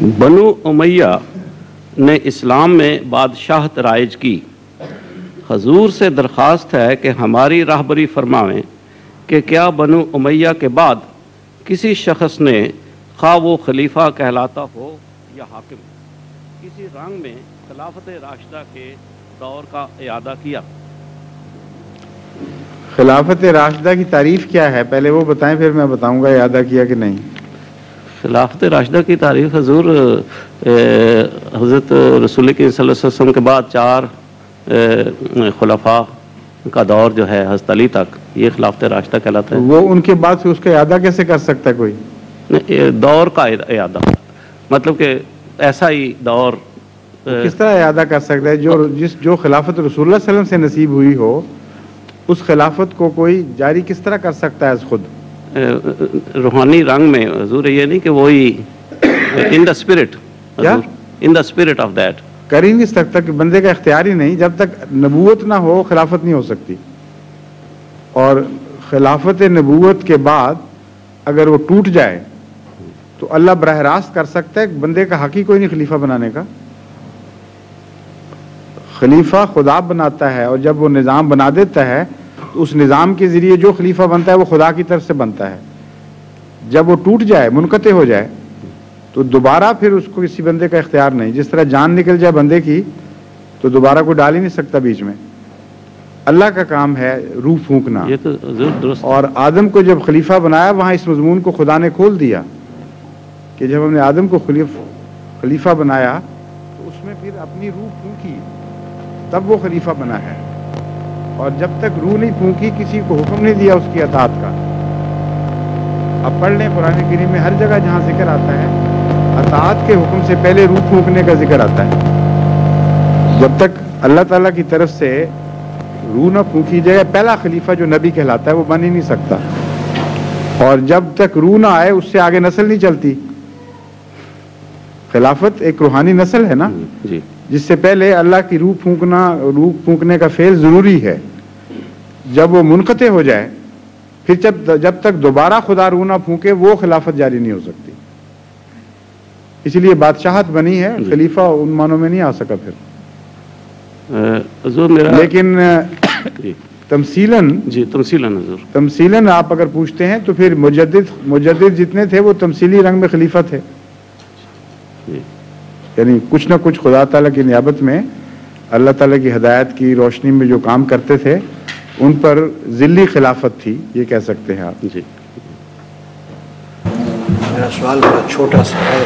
بنو امیہ نے اسلام میں بادشاہت رائج کی۔ حضور سے درخواست ہے کہ ہماری راہبری فرمائیں کہ کیا بنو امیہ کے بعد کسی شخص نے خواہ وہ خلیفہ کہلاتا ہو یا حاکم کسی رنگ میں خلافت راشدہ کے دور کا اعادہ کیا؟ خلافت راشدہ کی تعریف کیا ہے پہلے وہ بتائیں، پھر میں بتاؤں گا اعادہ کیا کہ نہیں۔ خلافت راشدہ کی تعریف حضور حضرت رسول کریم صلی اللہ علیہ وسلم کے بعد 4 خلفاء کا دور جو ہے حضرت علی تک، یہ خلافت راشدہ کہلاتا ہے۔ وہ ان کے بعد سے اس کا اعادہ کیسے کر سکتا ہے کوئی؟ دور کا اعادہ، مطلب کہ ایسا ہی دور کس طرح اعادہ کر سکتا ہے؟ جو خلافت رسول اللہ صلی اللہ علیہ وسلم سے نصیب ہوئی ہو اس خلافت کو کوئی جاری کس طرح کر سکتا ہے از خود؟ روحانی رنگ میں حضور، یہ نہیں کہ وہی in the spirit, in the spirit of that کر ہی نہیں سکتا کہ بندے کا اختیار ہی نہیں، جب تک نبوت نہ ہو خلافت نہیں ہو سکتی۔ اور خلافت نبوت کے بعد اگر وہ ٹوٹ جائے تو اللہ براہ راست کر سکتا ہے، بندے کا حق ہی کوئی نہیں خلیفہ بنانے کا۔ خلیفہ خدا بناتا ہے، اور جب وہ نظام بنا دیتا ہے تو اس نظام کے ذریعے جو خلیفہ بنتا ہے وہ خدا کی طرف سے بنتا ہے۔ جب وہ ٹوٹ جائے، منقطع ہو جائے، تو دوبارہ پھر اس کو کسی بندے کا اختیار نہیں۔ جس طرح جان نکل جائے بندے کی تو دوبارہ کوئی ڈال ہی نہیں سکتا بیچ میں۔ اللہ کا کام ہے روح پھونکنا۔ یہ تو درست۔ اور آدم کو جب خلیفہ بنایا وہاں اس مضمون کو خدا نے کھول دیا کہ جب ہم نے آدم کو خلیفہ بنایا تو اس میں پھر اپنی روح پھونکی، تب وہ خلیفہ بنا ہے۔ اور جب تک روح نہیں پھونکی کسی کو حکم نہیں دیا اس کی اطاعت کا۔ اب پڑھ لیں قرآن کریم میں ہر جگہ جہاں ذکر آتا ہے اطاعت کے حکم سے پہلے روح پھونکنے کا ذکر آتا ہے۔ جب تک اللہ تعالیٰ کی طرف سے روح نہ پھونکی جائے، پہلا خلیفہ جو نبی کہلاتا ہے وہ بن ہی نہیں سکتا۔ اور جب تک روح نہ آئے اس سے آگے نسل نہیں چلتی۔ خلافت ایک روحانی نسل ہے نا، جس سے پہلے اللہ کی روح پھونکنے کا فعل ضروری ہے۔ جب وہ منقطع ہو جائے پھر جب تک دوبارہ خدا روح نہ پھونکے وہ خلافت جاری نہیں ہو سکتی۔ اسی لیے بادشاہت بنی ہے، خلیفہ ان معنوں میں نہیں آ سکا پھر۔ لیکن تمثیلاً آپ اگر پوچھتے ہیں تو پھر مجدد جتنے تھے وہ تمثیلی رنگ میں خلیفہ تھے، یعنی کچھ نہ کچھ خدا تعالیٰ کی نیابت میں اللہ تعالیٰ کی ہدایت کی روشنی میں جو کام کرتے تھے ان پر ذلی خلافت تھی، یہ کہہ سکتے ہیں آپ۔ جی میرا سوال بڑا چھوٹا سا ہے۔